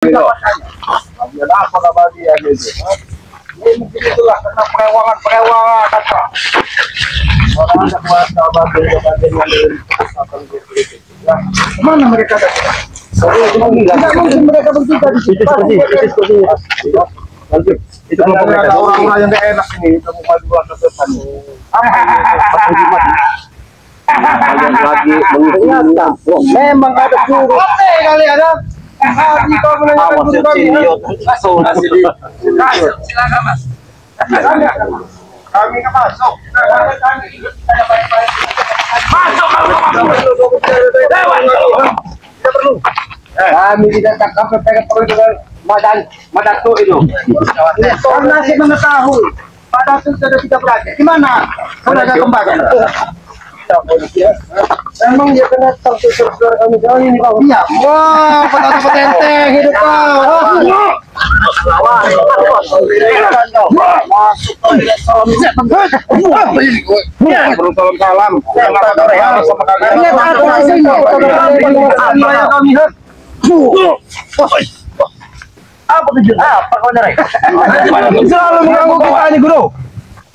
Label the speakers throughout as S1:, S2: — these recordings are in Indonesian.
S1: Ada apa kabar dia gitu? Ini mungkin itulah karena perewangan apa? Orang ada kuasa bagian yang mana mereka ada? Tidak mungkin mereka bertiga di situ. Itu ada orang-orang yang gak enak ini. Kita mau maju ke depan. Lagi ternyata memang ada suruh. Oke kali ada. Kau menanyakan silakan mas. Kami nggak masuk. Masuk tidak perlu. Kami tidak cakap pegang dengan Madatu itu. Karena saya mengetahui Madatu sudah tidak berada. Gimana? Sudah ada kembali. Memang dia kena saudara kami jauh ini bang. Iya. Wah, petente hidup kau. Masuk salam. Apa tujuan? Apa kau nerai? Selalu mengganggu kita ini guru.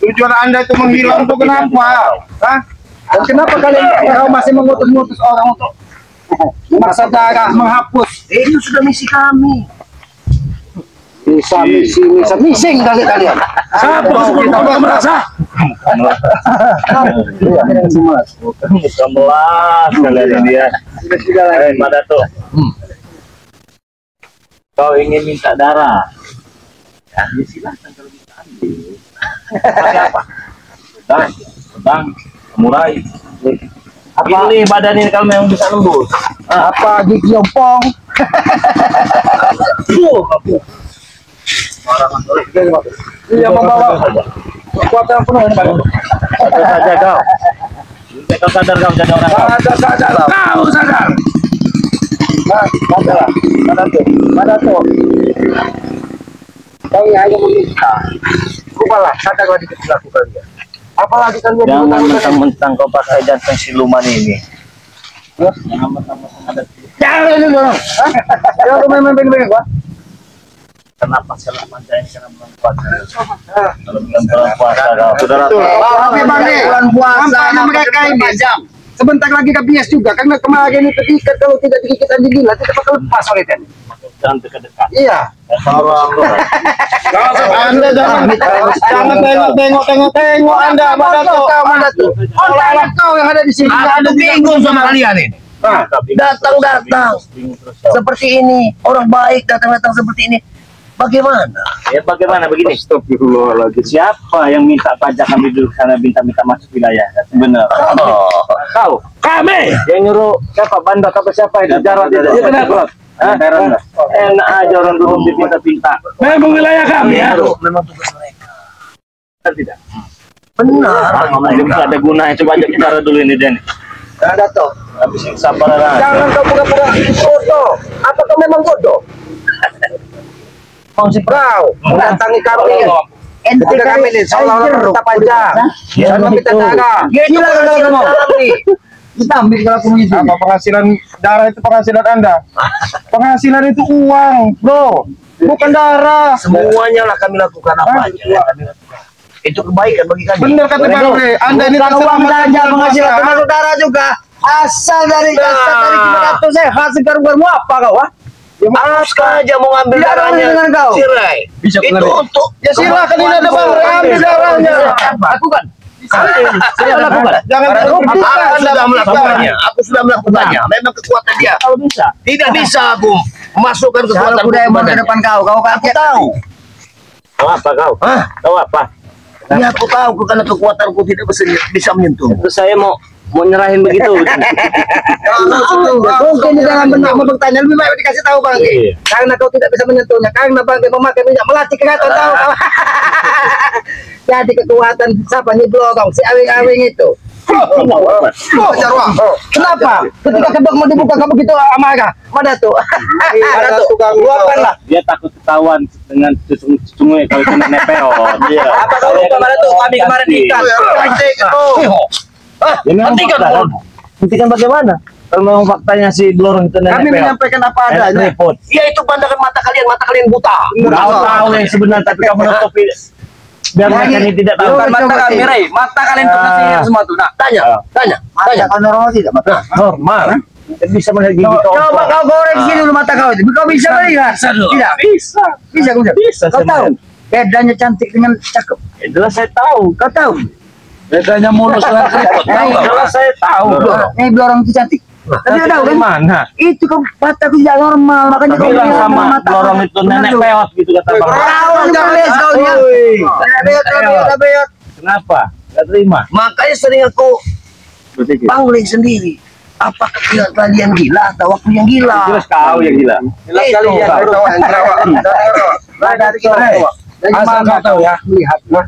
S1: Tujuan Anda itu menghilang untuk kenapa? Hah? Dan kenapa kalian masih mengutus-ngutus orang untuk masa darah menghapus? Itu sudah misi kami. Missing kali kalian. Siapa kita merasa? Kemelas kalian dia. Pada tuh. Kau ingin minta darah? Ya silahkan kalau bisa ambil. Apa? Sedang. Murai. Apa ini badan ini kalau memang bisa lembut? Apa gigi ompong? Iya membawa kekuatan penuh ini Pak. Saja kau. Kau sadar kau jadi orang kau. Sadar. Kau sadar. Sadar tuh. Kau hanya meminta. Rupalah sadar lagi lakukan dia. Apalagi kan jangan mentang-mentang kau pakai jantung siluman ini. Jangan mentang-mentang ada. Jangan itu dong. Ya kau main gua. Kenapa salah manjain karena bulan puasa? Kalau bulan puasa kau saudara. Tapi bang bulan puasa mereka ini jam. Sebentar lagi kebias juga karena kemarin itu diikat kalau tidak diikat anjing gila tidak bakal lepas oleh ini. Jangan dekat-dekat. Iya. Anda jangan tengok Anda Madatu. Orang kau yang ada di sini. Aku bingung sama kalian ini. Datang seperti ini, orang baik datang seperti ini. Bagaimana? Ya bagaimana begini? Astagfirullahaladzim. Siapa yang minta pajak kami duduk sana minta masuk wilayah? Benar. Kau? Kami. Yang nyuruh siapa? Banda apa siapa itu? Jarod itu. Ya kenapa? Enak aja orang dulu dipinta-pinta. Memang wilayah kami ya. Memang tugas mereka. Tidak. Benar. Tidak ada gunanya. Coba aja bicara dulu ini Den. Ada toh. Habis sabar. Jangan kau pura-pura bodoh. Apa kau memang bodoh? Mau si kau mendatangi kami. Ketika kami ini seolah-olah minta pajak. Jangan minta darah. Kita ambil kalau punya apa penghasilan darah itu penghasilan Anda. Penghasilan itu uang, bro. Bukan darah. Semuanya lah kami lakukan apa aja. Itu kebaikan bagi kami. Benar kata Pak Rule. Anda ini uang saja penghasilan termasuk darah juga. Asal dari 500 sehat segar mau apa kau? Aja mau ngambil darahnya dengan kau. Sirai. Bisa itu untuk ya silakan ini ada Bang ambil darahnya. Lakukan. Saya lakukan. Jangan aku sudah melakukannya. Aku sudah melakukannya. Memang kekuatan dia. Kalau bisa. Tidak bisa aku masukkan kekuatan ke depan kau. Kau aku tahu. Tahu apa kau? Tahu apa? Ya aku tahu karena kekuatanku tidak bisa menyentuh. Terus saya mau nyerahin begitu. Mungkin jangan benar bertanya lebih baik dikasih tahu Bang. Karena kau tidak bisa menyentuhnya karena Bang memakai minyak melatih kau tahu. Jadi kekuatan siapa nih blogong si awing-awing itu. Kenapa? Ketika kedok mau dibuka kamu begitu amarah. Madatu. Madatu luapkanlah. Dia takut ketahuan dengan cucungnya kalau kena nepeo. Apa kau lupa Madatu? Kami kemarin ikan. Hentikan bagaimana?
S2: Kalau memang faktanya si Blorong itu nenek
S1: Kami
S2: peot,
S1: menyampaikan apa adanya.
S2: repot.
S3: Ya itu pandangan mata kalian buta.
S2: Kau tahu yang sebenarnya tapi kamu menutupi biar mereka ini tidak tahu.
S3: Bukan mata kami, Rey. Mata kalian terkasih semua tuh. Nah, tanya.
S1: Mata normal tidak, mata.
S2: Normal. Bisa melihat gigi kau.
S1: Coba kau goreng sini dulu mata kau itu. Kau bisa melihat? Tidak. Bisa. Kau tahu bedanya cantik dengan cakep.
S2: Itulah saya tahu.
S1: Kau tahu?
S2: Bedanya mulus dengan keriput. Itulah saya tahu.
S1: Ini Blorong itu cantik. Tapi kau tahu kan?
S2: Mana?
S1: Itu kau mataku tidak normal, makanya kau
S2: Bilang
S1: bilang
S2: sama
S1: mata
S2: Blorong itu nenek peot gitu kata Bang.
S1: Jangan lihat kau lihat. Nenek peot.
S2: Kenapa? Gak terima.
S3: Makanya sering aku pangling sendiri. Apakah kalian gila atau aku yang gila?
S2: Jelas kau yang gila.
S3: Jelas kalian.
S2: Asal kau tahu ya, lihat nah.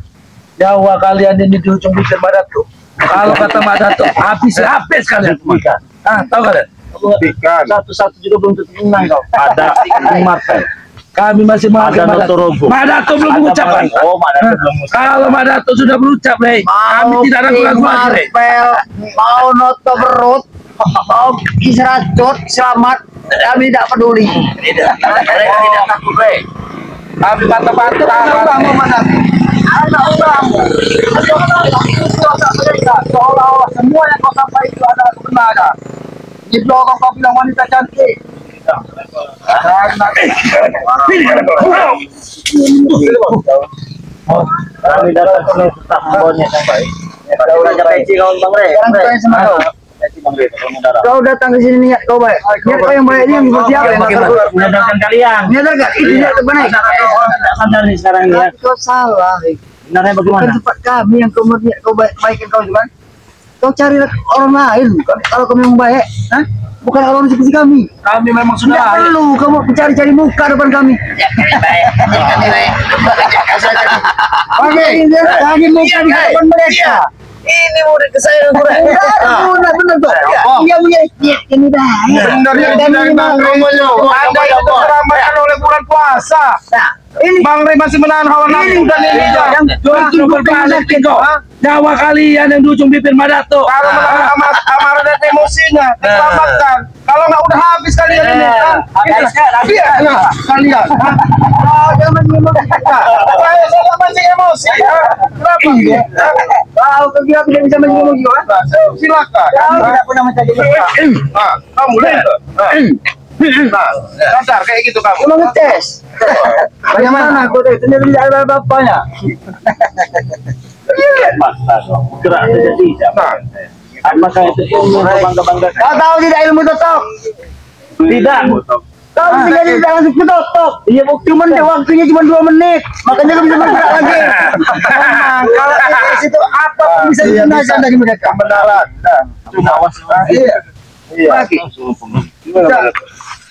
S2: Jawa kalian ini di ujung bibir Mbak Datuk. Kalau kata Mbak Datuk, habis kalian semua. Ah, tahu kalian? Satu-satu juga belum tentu menang kau. Ada Marvel. Kami masih menghargai Mbak Datuk. Mbak Datuk belum mengucapkan. Oh, Mbak Datuk belum mengucap. Kalau Mbak Datuk sudah berucap, Lei, kami tidak ragu-ragu lagi.
S1: Mau noto berut, mau isratut, selamat, kami tidak peduli.
S3: Tidak takut, Rey.
S2: Kami bantah-bantah.
S1: Seolah-olah semua yang kau sampaikan itu adalah kebenaran. Di Blorong kau bilang wanita cantik.
S2: Kami datang ke tetap membawanya yang baik.
S3: Belajar peci kawan Bang Rey.
S1: Sekarang kau yang sama kau. Kau datang ke sini niat kau baik. Niat kau yang baik ini yang seperti apa?
S2: Menyadarkan kalian.
S1: Menyadarkan itu niat terbaik.
S2: Tidak sadar nih sekarang ya.
S1: Kau salah.
S2: Sebenarnya
S1: Bukan
S2: bagaimana?
S1: tempat kami yang kau niat kau baikkan kau juga. Kau cari orang lain. Kalau kau memang baik, hah? Bukan orang seperti kami.
S2: Kami memang
S1: Tidak
S2: sudah
S1: perlu kamu cari-cari muka depan kami. Oke, cari muka di depan mereka.
S3: Ini murid kesayangan gue.
S1: Benar tuh. Dia punya ini dah.
S4: Benar yang tidak namanya.
S1: Anda
S4: yang diramaikan oleh bulan puasa.
S1: Ini
S4: Bang Rey masih menahan hawa nafsu dan ini
S1: yang
S2: justru berbalik kau. Nyawa kalian yang di ujung bibir Mbak Datuk.
S4: kalau menahan amarah dan emosinya diselamatkan. Kalau nggak udah habis kalian ini kan. Iya, kalian.
S1: jangan ngomong.
S4: Saya nggak mancing emosi. Kenapa?
S1: Kau kira tidak bisa ngomong juga?
S4: Silakan.
S1: Kau tidak pernah mencari muka.
S4: Kamu lihat. Sadar kayak gitu kamu.
S1: Cuma ngetes. Bagaimana aku tuh sendiri tidak ada bapaknya.
S2: Gerak saja tidak. Apakah itu ilmu bangga-bangga?
S1: Kau tahu tidak ilmu totok?
S2: Tidak.
S1: Kau tidak langsung totok. Iya, cuma waktunya cuma 2 menit. Makanya kau bisa bergerak lagi. Memang kalau IS itu apa pun bisa digunakan dari mereka.
S4: Kebenaran.
S1: Iya. Lagi.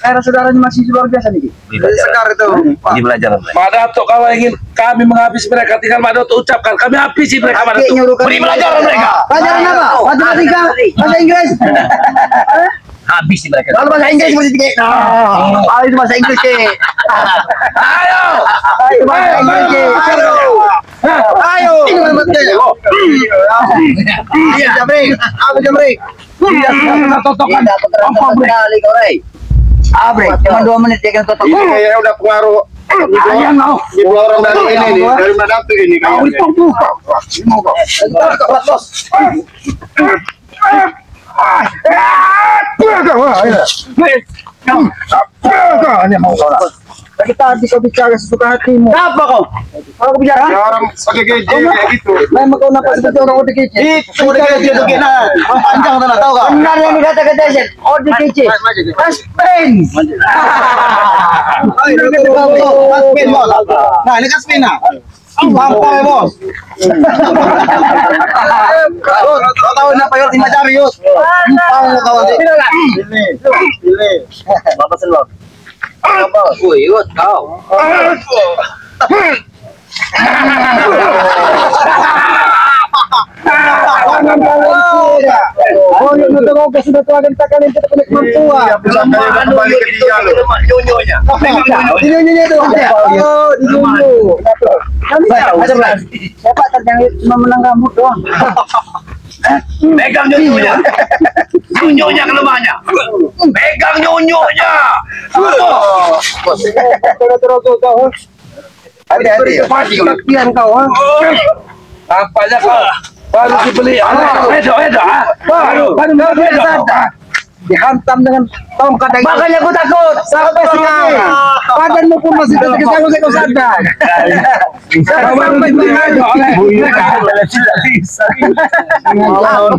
S1: Era saudaranya masih luar biasa nih.
S4: Sekar itu.
S3: Ini belajar.
S2: Mbak Datuk kalau ingin kami menghabisi mereka tinggal Mbak Datuk ucapkan kami habisi mereka Mbak Datuk.
S3: Beri pelajaran mereka.
S1: Pelajaran apa? Matematika, bahasa Inggris.
S3: Habis di mereka.
S1: Kalau bahasa Inggris seperti itu. Oh, itu bahasa Inggris ke.
S2: Ayo.
S1: Itu bahasa Inggris ke. Ayo. Ini matematika. Iya, Jamri. Aku Jamri.
S2: Iya, kita totokan.
S1: Apa kali kau, Rey? Abre, cuma 2 menit dia kena totok.
S4: Ini kayaknya udah pengaruh.
S2: Ayah mau.
S4: Di orang dari ini nih, dari Mbak Datuk ini
S2: Kau
S4: kayaknya.
S2: itu buka.
S1: Dari tadi kau bicara sesuka hatimu. Apa kau? Kalau kau bicara?
S4: Ya orang pakai geje kayak gitu.
S1: Memang kau nampak seperti orang ODGJ.
S3: Itu udah gaji itu kena. Panjang tuh tahu kau.
S1: Benar yang dikata-kata Zen. ODGJ. Spain.
S3: Spin bos. Nah ini kan spin nah. Lampar bos. Kau tahu kenapa yuk 5 jam yuk? Tahu kau nanti. Pilih. Bapak senlok. Apa? Woi, yuk kau.
S1: Oh, yang betul kau sudah tua dan tak kalian tidak punya kemampuan.
S4: Iya, bisa kayak kembali ke dia loh.
S3: Nyonyonya.
S1: Ini itu. Oh, di dulu. Kami tahu. Siapa terjangkit cuma menang rambut doang.
S2: Pegang nyunyunya. Nyunyunya kelemahannya. Pegang nyunyunya.
S1: Hati-hati.
S4: Kasihan kau, ha?
S2: Apanya kau? Baru dibeli. Edo. Baru
S4: Dihantam dengan tongkat yang
S3: Makanya aku takut.
S4: sampai sekarang. Badanmu pun masih tergesa-gesa kau sadar. Sampai
S3: Lawan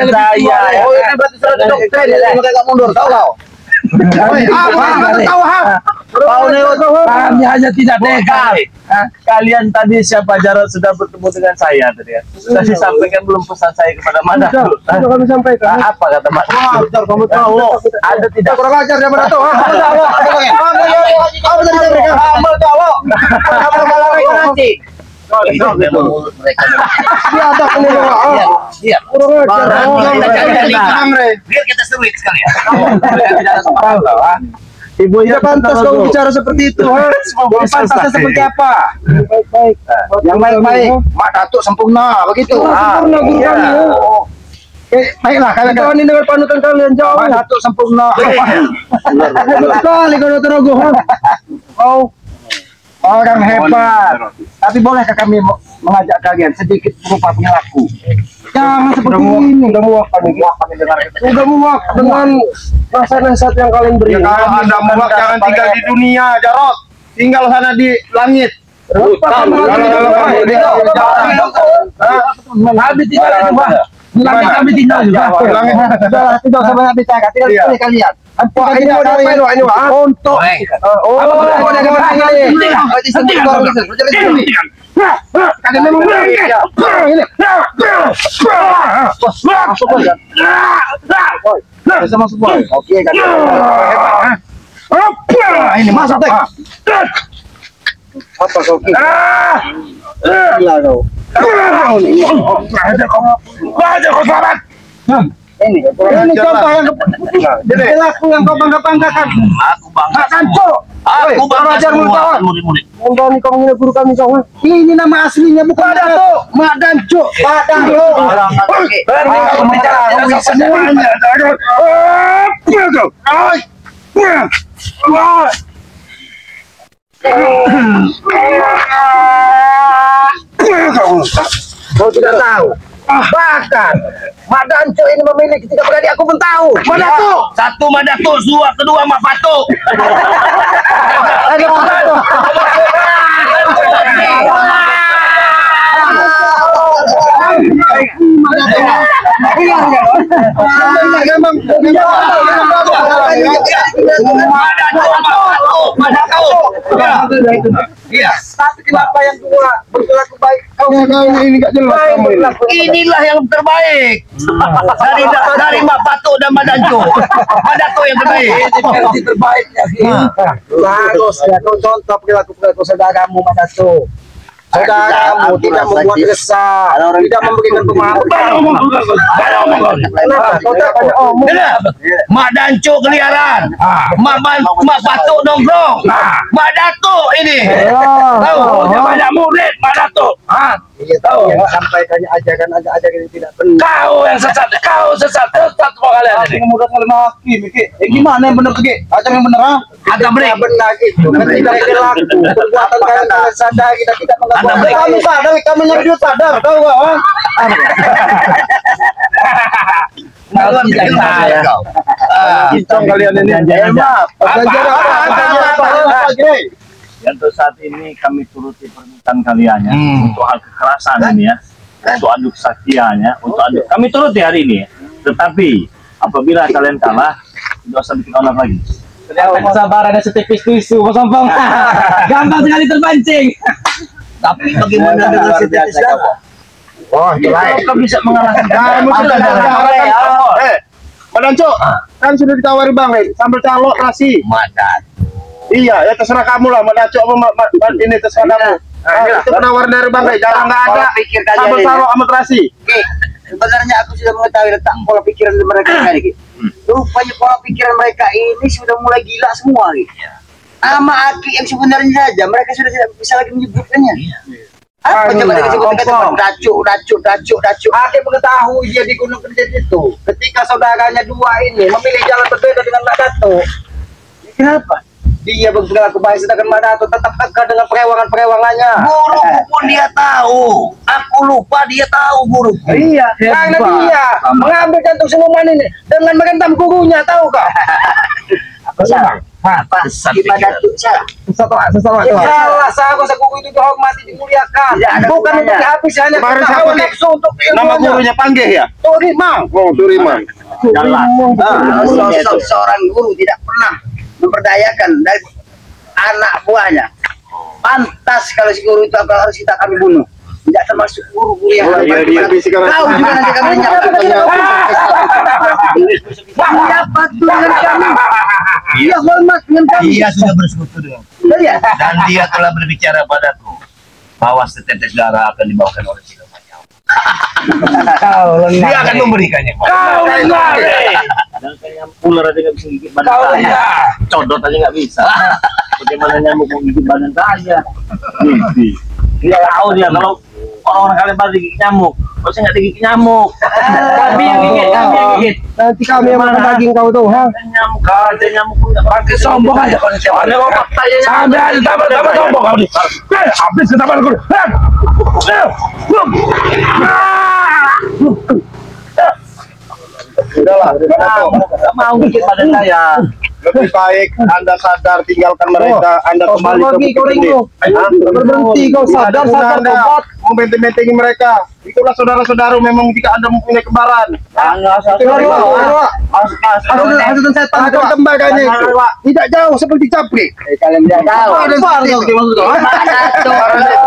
S3: saya.
S4: Oh, ini berarti surat doktrin. Makanya tak mundur, tahu kau? Tahu, ha?
S2: Pahamnya hanya tidak nekat. Kalian tadi siapa Jarod sudah bertemu dengan saya tadi ya. Sudah disampaikan belum pesan saya kepada Mada?
S4: Sudah kami sampaikan.
S2: Apa kata Mada?
S4: Kamu tahu.
S2: Ada tidak?
S4: Kurang ajar dia mana tahu, ha? Kamu tahu. Apa tadi sampaikan? Kamu tahu. Kamu malah nanti. Dia ada penilaian.
S2: Iya.
S4: Kurang ajar.
S2: Biar kita seruit sekali ya.
S4: Ibu tidak pantas kau bicara seperti itu, ha? Pantasnya seperti apa? Baik-baik. Yang baik-baik. Mak Datuk sempurna, begitu. Sempurna guru kami. Baiklah, kalian ini dengar panutan kalian jauh. Mak Datuk sempurna. Sekali kau Dr. Ogo. Kau orang hebat. Tapi bolehkah kami mengajak kalian sedikit berupa pengelaku? Jangan seperti ini. Udah muak kami dengar. Udah muak dengan nasihat yang kalian beri.
S1: Ya, kalau Anda muak jangan tinggal di dunia, Jarod. Tinggal sana di langit.
S2: Habis tinggal itu, Pak. Langit kami tinggal juga.
S4: Sudah, tidak usah banyak bicara. Tinggal pilih kalian. Apa ini mau diapain, Wak? Ini, Wak? Untuk kalian memang bisa masuk, boy. Oke, kan. Ini masuk, Tek. Apa kau kira? Gila kau.
S2: Ada kau selamat.
S4: Ini contoh yang perilaku yang kau bangga-banggakan.
S2: Aku bangga.
S4: Aku
S2: bangga semua
S4: murid-murid. Mudah kau menghina guru kami kau. Ini nama aslinya bukan Datuk. Mak Dancuk.
S2: Semuanya.
S4: Kau tidak tahu. Bahkan Mak Dancuk ini memiliki 3 adik, aku pun tahu. Mak Datuk.
S2: Satu Madato, kedua Mak Pato.
S4: Ada Mak Datuk.
S2: Iya.
S4: Tapi kenapa yang dua berlaku baik? Kau ini enggak jelas kamu ini.
S2: Inilah yang terbaik. Dari Mak Pato dan Mak Danco. Mak Dato yang terbaik.
S4: Versi terbaiknya. Bagus ya, kau contoh perilaku saudaramu Mak Dato. Saudaramu tidak membuat resah, tidak memberikan pemahaman. Kenapa kau tak banyak omong?
S2: Mak Danco keliaran. Mak Pato nongkrong. Mak Dato ini. Tahu, dia banyak murid Mak Dato.
S4: Iya tahu. Yang sampaikannya ajaran yang tidak benar.
S2: Kau yang sesat, sesat semua kalian ini.
S4: Kemudian kali maki, Miki. Gimana yang benar Miki? Ajar yang benar, ha?
S2: Agak break.
S4: Benar gitu. Ketika perilaku, perbuatan kalian sadar kita tidak mengganggu. Kami sadar, kami nyari sadar, tahu nggak, ha?
S2: Kalau tidak saya kau.
S1: Hitung kalian ini.
S4: Maaf.
S5: Untuk saat ini kami turuti permintaan kalian ya, untuk hal kekerasan ini ya, untuk adu kesaktiannya, untuk adu kami turuti hari ini. Tetapi apabila kalian kalah, tidak usah bikin onar lagi.
S3: Ternyata kesabarannya setipis tisu, Mas Sompong. Gampang sekali terpancing.
S2: Tapi bagaimana dengan setipis kamu?
S1: Oh,
S2: Kau bisa mengalahkan
S1: kamu sudah Madanco, kan sudah ditawari Bang, sambal calok nasi.
S2: Madan.
S1: Iya, ya terserah kamu lah, Madanco apa ini terserah kamu. Itu penawaran dari Bang, jangan nggak ada sambal calok sama terasi.
S4: Sebenarnya aku sudah mengetahui letak pola pikiran mereka ini. Rupanya pola pikiran mereka ini sudah mulai gila semua. Nama Aki yang sebenarnya saja mereka sudah tidak bisa lagi menyebutkannya.
S3: Apa coba dikasih dacuk. Akhir mengetahui dia di Gunung Kendet itu. Ketika saudaranya dua ini memilih jalan berbeda dengan Mak Dato. Kenapa? Dia berperilaku baik sedangkan Mak Dato tetap kekeh dengan perewangan-perewangannya.
S5: Guruku pun dia tahu. Aku lupa dia tahu guru.
S3: Iya, karena dia mengambil jantung siluman ini dengan merendam gurunya, tahu kah? Apa salah?
S5: Ibadat salah.
S3: Salah, seharusnya guru itu dihormati, dimuliakan. Bukan untuk dihabis hanya
S1: Kemarin
S3: hawa
S1: siapa,
S3: nafsu untuk
S1: Nama
S3: ilmunya.
S1: gurunya Panggih ya?
S3: Turimang.
S1: Oh, Turiman.
S5: Sosok seorang guru tidak pernah memperdayakan dari anak buahnya. Pantas kalau si guru itu harus kami bunuh. Tidak termasuk guru-guru yang
S1: Dia bisikan.
S5: kau juga nanti kami dapat dengan kami. Dia hormat dengan kami.
S6: Dia sudah bersekutu dengan
S5: Lihat.
S6: dan dia telah berbicara padaku bahwa setetes darah akan dibawakan oleh Silo Manyau. Dia akan memberikannya.
S2: Kau dengar.
S5: Dan nyamuk ular aja nggak bisa gigit badan saya. Codot aja nggak bisa. Bagaimana nyamuk mau gigit badan saya? Dia tahu dia kalau orang-orang kalian pada digigit nyamuk, kalau saya nggak digigit nyamuk. Kami yang gigit.
S3: Nanti kami yang makan daging kau tuh, ha?
S5: Nyamuk aja nyamuk pun nggak pakai
S2: Sombong aja kau nih.
S5: Ada kok faktanya
S2: Sampai aja tambah sombong kau nih. Habis ke taman guru.
S1: Udahlah.
S5: nggak mau gigit badan saya.
S1: Lebih baik Anda sadar, tinggalkan mereka. Anda kembali ke
S3: Lagi kau ringo. Berhenti kau, sadar tobat.
S1: Mau benteng-bentengi mereka. Itulah saudara-saudara memang jika Anda mempunyai kembaran.
S3: Hasutan setan itu kembangkannya itu tidak jauh seperti capri.
S5: Kalian tidak tahu.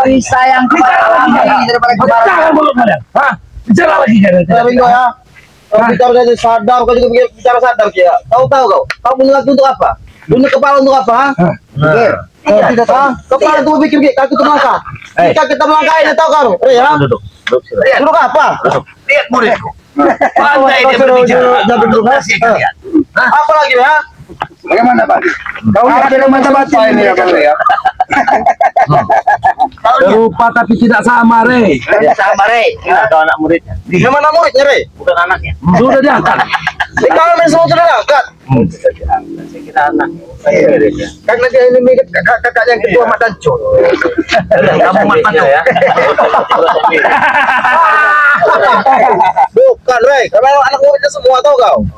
S5: Lebih sayang kepada kami daripada kepada
S2: Jangan mulut kalian. Hah? Bicara lagi kan.
S3: Ringo ya. Kau bicara dari sadar, kau juga bicara sadar ya. Tahu kau? Kau punya laki untuk apa? Punya kepala untuk apa? Iya, tidak tahu. Kepala untuk pikir kaki itu melangkah. Jika kita melangkah ini tahu kau? Ya.
S5: duduk.
S3: Duduk apa?
S6: Lihat muridku. Pandai dia berbicara. Rahasia kalian.
S3: Apa lagi ya?
S1: Bagaimana Pak? Kau ada yang macam-macam ini ya Bang ya?
S2: Serupa tapi tidak sama, Re.
S5: Dia sama Re. Ada anak muridnya.
S3: Gimana muridnya, Re?
S5: Bukan anaknya.
S2: Sudah diangkat.
S3: Di kalian semua sudah angkat.
S5: Saya kira anak.
S3: Karena dia ini mirip kakaknya yang ketua Mak Danco.
S5: Kamu mata ya.
S3: Bukan, Re. Karena anak muridnya semua tahu kau.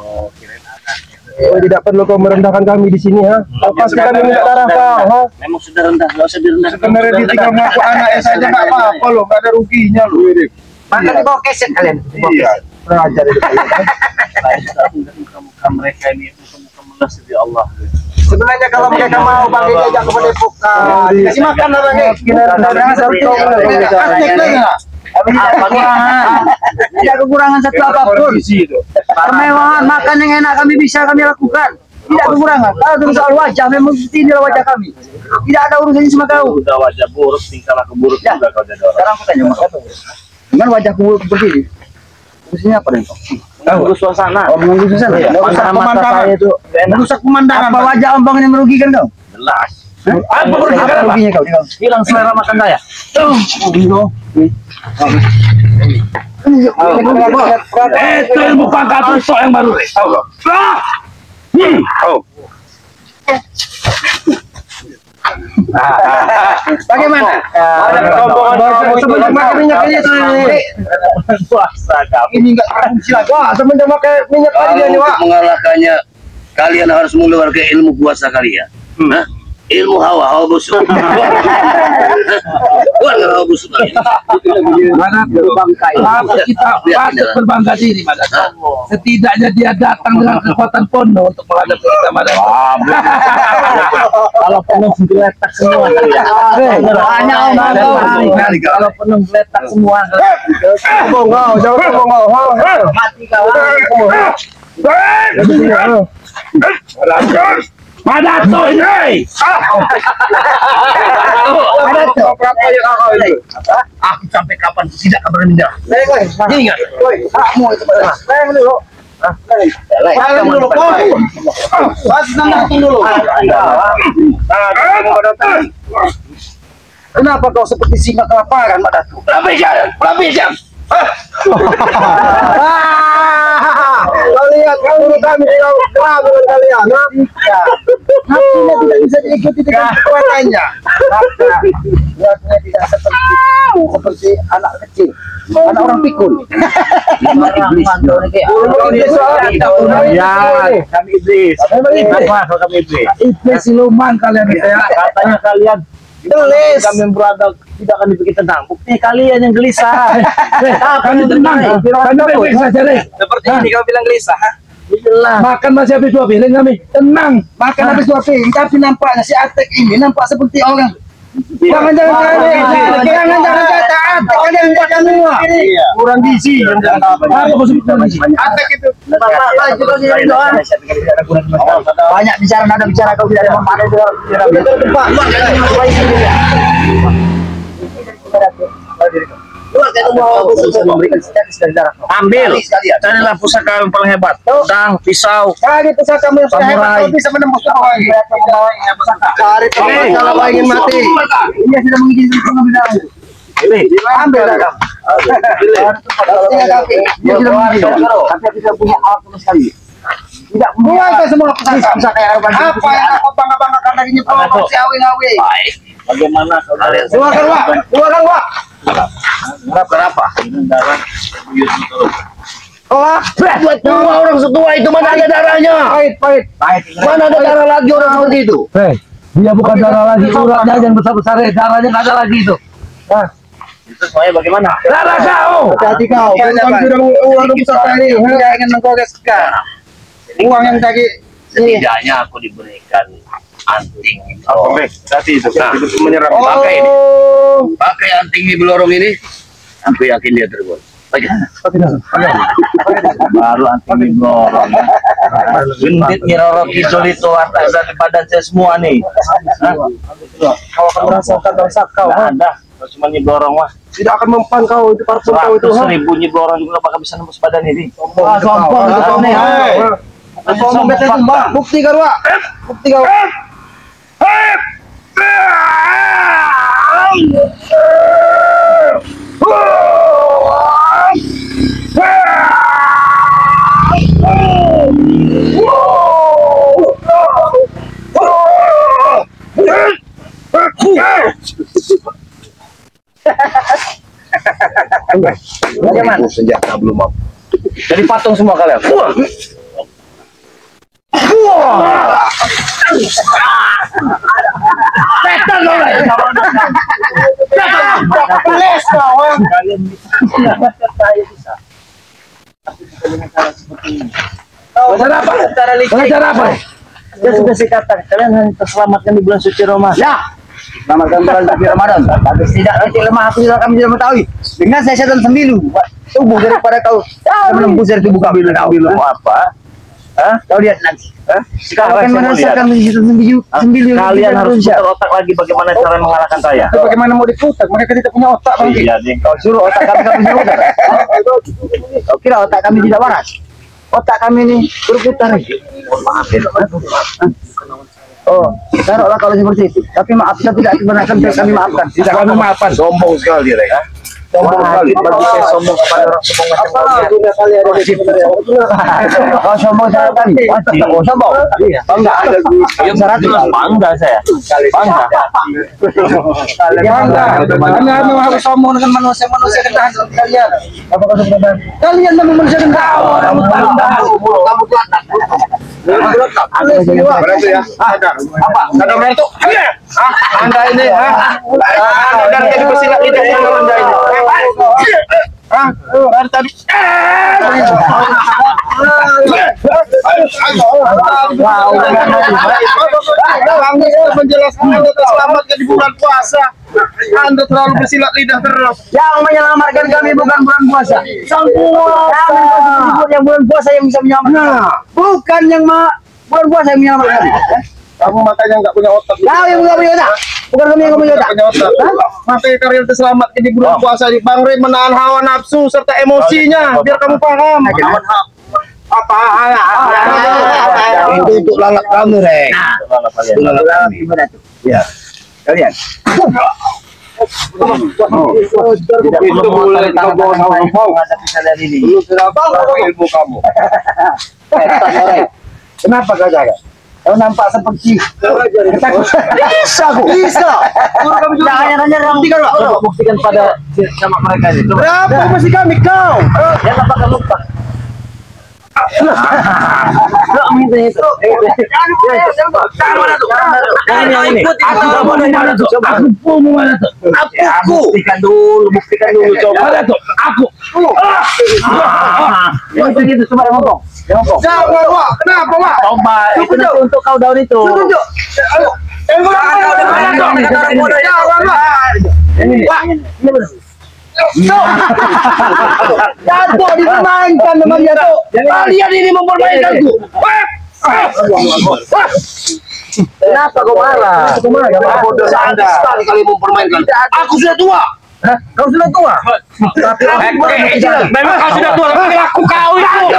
S3: Oh, tidak perlu kau merendahkan kami di sini, ha? Pasti kami minta darah kau, ha?
S5: Memang sudah rendah, nggak usah direndah.
S1: Sebenarnya dia tinggal mengaku anaknya saja nggak apa-apa loh, nggak ada ruginya loh.
S3: Maka dibawa keset kalian.
S1: Iya.
S3: Belajar itu kalian.
S5: Muka mereka ini muka melas di Allah.
S3: Sebenarnya kalau mereka mau bagi diajak ke padepokan, dikasih makan orangnya. Tidak kekurangan satu apapun. Kemewahan makan yang enak kami bisa kami lakukan. Tidak kekurangan. Kalau untuk soal wajah memang inilah wajah kami. Tidak ada urusannya sama kau.
S5: Udah wajah buruk, tingkah laku buruk juga kau jadi orang.
S3: Sekarang aku tanya sama kau. Gimana wajahku buruk seperti ini? Urusannya apa nih?
S5: Mengganggu suasana.
S3: Oh, mengganggu suasana.
S5: Merusak pemandangan.
S3: Saya itu merusak pemandangan. Apa wajah ombang yang merugikan kau?
S5: Jelas.
S2: Apa merugikan apa?
S3: Ruginya kau?
S5: Hilang selera makan saya.
S2: Itu ilmu pangkat tusuk yang baru, Re.
S3: Bagaimana? Semenjak makan minyak ini
S5: Puasa kau.
S3: ini enggak berfungsi lagi. Wah, semenjak makan minyak tadi dia nih, Wak.
S6: Untuk mengalahkannya, kalian harus mengeluarkan ilmu puasa kalian. Hah? Ilmu hawa busuk. Bukan hawa busuk kalian.
S2: Mana kita patut berbangga diri, Madad. Setidaknya dia datang dengan kekuatan penuh untuk menghadapi kita, Madad.
S5: Kalau penuh geletak semua kalian.
S3: Hanya
S5: Kalau penuh geletak semua.
S3: jauh
S5: Mati kau.
S2: Madad tuh ini.
S3: Berapa yang kau ini?
S6: Aku sampai kapan tidak akan berhenti. Ingat.
S3: Hakmu itu pada. Sayang dulu. Sayang dulu, koi. Pas nama dulu. Kenapa kau seperti singa kelaparan, Mak Datu?
S6: Pelapis.
S3: Kau lihat, kau kami kelaparan dengan kalian. Hatinya tidak bisa diikuti dengan kekuatannya. Maka buatnya tidak seperti anak kecil, anak orang pikul.
S6: Iblis.
S5: Ya, kami iblis. Apa kami iblis?
S2: Iblis siluman kalian itu ya.
S5: Katanya kalian
S3: Gelis.
S5: kami berada tidak akan dipikir tenang. Bukti kalian yang gelisah.
S2: Kami tenang. Kami baik-baik saja deh.
S3: Seperti ini kau bilang gelisah.
S2: Makan masih habis 2 piring kami. Tenang.
S3: Makan habis 2 piring, tapi nampaknya si Atek ini nampak seperti orang. Jangan kata Atek kalian enggak semua.
S1: Kurang gizi.
S2: Apa kau sebut nama sih?
S1: Atek itu.
S3: Banyak bicara, nada bicara kau tidak ada manfaat itu.
S5: Ambil, carilah pusaka yang paling hebat. Pedang, pisau.
S3: Cari pusaka kamu yang sudah hebat,
S5: Samurai.
S3: kau bisa menembus orang. Cari pusaka kalau kau ingin mati. Dia sudah mengizinkan mengambil darah.
S5: Pilih.
S3: Ambil darah. Dia sudah mengizinkan. Tapi aku tidak punya alat sama sekali. Tidak buang ke semua pusaka yang apa yang kau bangga-banggakan darinya kau si awi-awi.
S5: Baik. Bagaimana kalian?
S3: Keluarkan Wak, keluarkan Wak.
S5: Kenapa? Darah.
S3: Oh,
S6: Tua orang setua itu mana ada darahnya?
S3: pahit.
S6: Mana ada darah lagi orang seperti itu?
S2: Dia bukan darah lagi, uratnya yang besar-besar, darahnya nggak ada lagi itu.
S5: Itu semuanya bagaimana?
S2: Darah kau.
S3: Hati kau, kamu sudah uang pusaka ini, hingga ingin menggoreskan. Uang yang tadi
S6: Setidaknya aku diberikan anting.
S1: Tadi itu. Itu menyerap.
S6: Pakai ini. Pakai anting di belorong ini. Aku yakin dia terbuat.
S5: Baru anting dorong. Gendit nyiroro kidul itu atas dari badan saya semua nih.
S3: kau akan merasakan rasa kau.
S5: Nggak ada. Kalau cuma nyidorong mah.
S3: Tidak akan mempan kau itu parfum kau itu.
S5: 100.000 nyidorong juga bakal bisa nembus badan ini.
S3: Sombong itu kau nih. Sombong bete tumbang. Bukti kau Wak. Bukti kau.
S6: Bagaimana? Senjata belum mau.
S5: Jadi patung semua kalian.
S3: Les kau.
S5: Kalian bisa. Saya bisa. Tapi bisa dengan cara seperti ini.
S2: Cara apa? Cara apa?
S5: Ya sudah saya katakan, kalian hanya terselamatkan di bulan suci Ramadan.
S3: Ya. Selamatkan bulan suci Ramadan. Tapi tidak kecil lemah hati kami tidak mengetahui. Dengan saya setan sembilu, tubuh daripada kau menembus dari tubuh kami.
S5: Sembilu apa? Hah?
S3: Kau lihat nanti.
S5: Sekarang
S3: Kau akan
S5: saya mau
S3: merasakan
S5: lihat.
S3: setan sembilu.
S5: Kalian harus putar otak lagi bagaimana cara mengalahkan saya.
S3: Bagaimana mau diputar? Mereka tidak punya otak bang.
S5: Iya deh.
S3: Kau suruh otak kami punya otak. Kau kira otak kami tidak waras? Otak kami ini berputar. Maaf ya. Oh, taruhlah kalau seperti itu. Tapi maaf, kita tidak keberatan, kami maafkan.
S2: Tidak kami maafkan.
S6: Sombong sekali dia, ya. Sombong sekali.
S5: Bagi saya sombong kepada orang sombong
S3: Kau sombong saya kami. Kau sombong. Bangga.
S5: Ya jelas bangga saya. Bangga.
S3: Bangga. Kami harus sombong dengan manusia-manusia rendahan seperti kalian. Apa kau sebenarnya? Kalian memang manusia rendah. Kamu
S1: Berarti ya. Apa? Ada mentok. Anda ini, Anda tadi bersilat lidah sama Anda ini. Dari tadi. Kami menjelaskan Anda terselamatkan di bulan puasa. Anda terlalu bersilat lidah terus.
S3: Yang menyelamatkan kami bukan bulan puasa. Sang penguasa. Yang bulan puasa yang bisa menyelamatkan. Bukan yang bulan puasa yang menyelamatkan.
S1: Kamu makanya nggak punya otak.
S3: Kau yang nggak punya otak. Bukan kami yang nggak punya otak.
S1: Punya otak. Makanya kalian terselamatkan di bulan puasa di Bang Rey menahan hawa nafsu serta emosinya. Biar kamu paham. Apa?
S6: Itu untuk lalat kamu, Rek.
S3: Gimana tuh? Ya. Kalian.
S5: Tidak perlu boleh kau bawa menghadapi kalian ini.
S1: Ilmu kamu.
S4: Kenapa kau jaga? Kau nampak seperti bisa kok. Bisa.
S5: Jangan buktikan Pak. Coba buktikan pada sama mereka ini. Coba.
S1: Berapa masih kami kau?
S5: Jangan pakai lupa. Lo minta itu. Buktikan dulu coba. Mana tuh? Aku. Yang begitu coba ngomong.
S1: Jangan, Wak. Kenapa, Wak?
S5: Coba itu nanti untuk kau daun itu.
S1: Tunjuk.
S4: Jatuh dipermainkan teman jatuh.
S6: Kalian ini mempermainkanku.
S4: Kenapa kau marah?
S6: Bodoh Anda sekali kali mempermainkan. Aku sudah tua.
S4: Kau sudah tua.
S6: Memang kau sudah tua, tapi aku kau itu.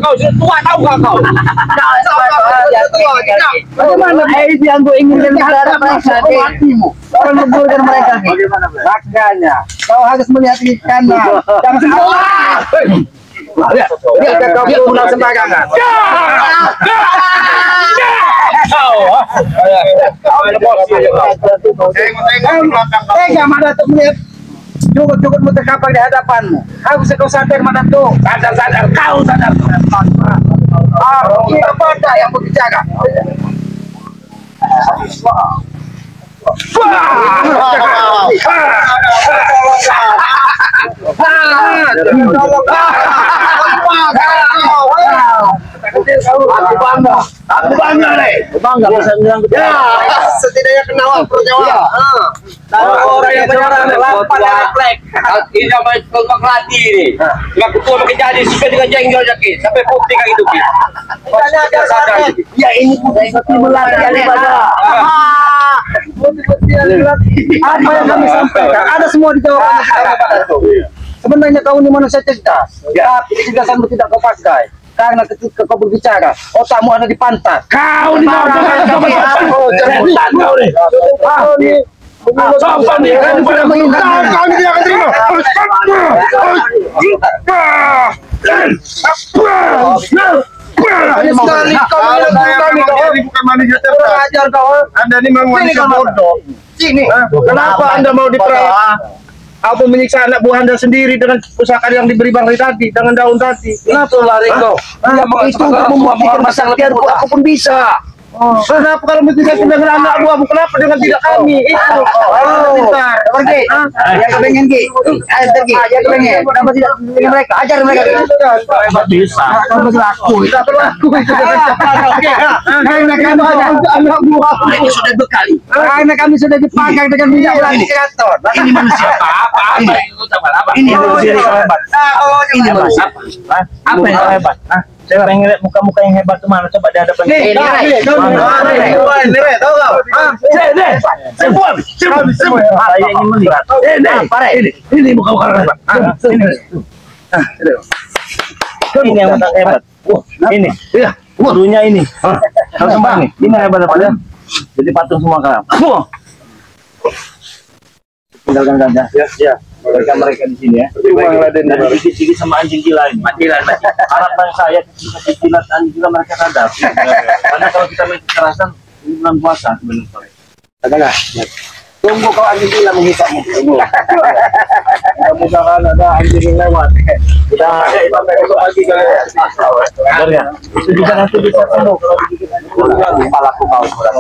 S6: Kau sudah tua, tahu gak kau?
S4: Bagaimana yang gue inginkan kepada mereka? Kau menggulkan mereka. Makanya kau harus melihat di kanan. Jangan sembarangan. Biar kau pulang sembarangan. Tega mana tuh melihat cukup muter kapal di hadapanmu. Harus kau sadar mana tuh.
S6: Sadar, kau sadar.
S4: Kita pada yang berbicara.
S6: Aku bangga deh.
S5: Bangga bisa bilang gitu.
S3: Setidaknya kenal perjawab.
S6: Orang yang benar lampan refleks. Ini sampai tukang latih ini. Nggak ketua makin jadi suka dengan jenggot sakit. Sampai bukti kayak gitu.
S4: Ya ini bukan seperti melatih ibadah. Apa yang kami sampaikan ada semua di jawaban sebenarnya kau ini manusia cerdas, tapi kecerdasanmu tidak kau pakai karena ketika kau berbicara otakmu ada di pantat.
S6: Kau di bawah setan kau nih. Sopan nih kan pada mengingat.
S1: Kau ini tidak akan terima.
S3: Sekali kau
S1: bukan manusia cerdas.
S3: ajar kau.
S1: Anda ini memang manusia bodoh.
S3: Sini.
S1: Kenapa Anda mau diperas? Apa menyiksa anak buah Anda sendiri dengan pusaka yang diberi Bang Ri tadi, dengan daun tadi?
S6: Kenapa lari kau?
S4: Ya itu untuk membuat masalah biar aku pun bisa.
S1: Kenapa kalau tidak dengan anak buahmu? Kenapa dengan tidak kami? Itu. Pintar.
S4: Pergi. Ya kepengen Ki. Ayo pergi. Ya kepengen. Kenapa tidak dengan mereka? Ajar mereka.
S5: Hebat bisa.
S4: Kamu berlaku. Tidak berlaku. Karena kamu ada anak buah.
S6: Ini sudah berkali.
S4: Karena kami sudah dipakai dengan minyak wangi kreator.
S6: Ini manusia apa?
S5: Ini manusia yang hebat.
S6: Ini manusia.
S5: Apa yang hebat? Saya pengen lihat muka-muka yang hebat tuh mana, coba di hadapan
S1: Nih,
S5: saya ingin melihat.
S6: Ini muka-muka hebat.
S5: Ini yang hebat. Ini, gurunya ini. Harus sembah nih. Ini hebat apa ya? Jadi patung semua kan. Tinggalkan gajah. Ya. Mereka di sini ya. Dan dikit-dikit sama anjing gila ini. Harapan saya ketika jilat anjing gila mereka sadar. Karena kalau kita main kekerasan ini bulan puasa sebenarnya.
S4: Adalah. Tunggu kau anjing gila menghisapmu.
S5: Misalkan ada anjing yang lewat. Kita sampai besok pagi kan. Ya. Itu juga nanti bisa sembuh kalau digigit anjing. Kepalaku kau sudah.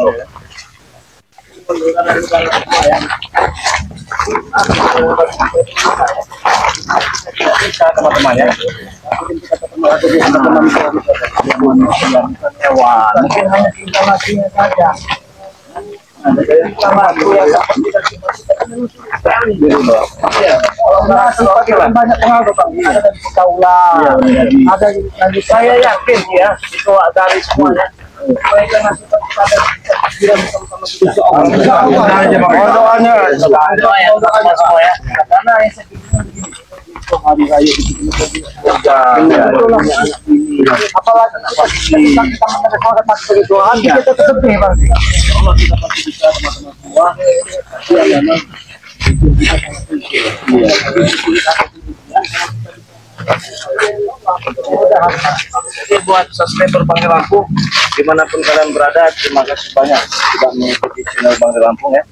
S5: Teman-teman ya. Mungkin hanya instalasinya saja.
S4: Banyak pengaruh Bang. Ada kaulah. Ada
S5: Saya yakin ya itu dari semuanya. Mereka masih pada
S1: Doanya.
S5: semua ya. Karena yang saya pikir begini.
S4: hari raya itu apalagi kita mendengarkan takbir Tuhan kita tetap sedih Bang.
S5: Allah kita pasti bisa teman-teman semua. Ya memang Oke, buat subscriber Bangil Lampung dimanapun kalian berada, terima kasih banyak sudah mengikuti channel Bangil Lampung ya.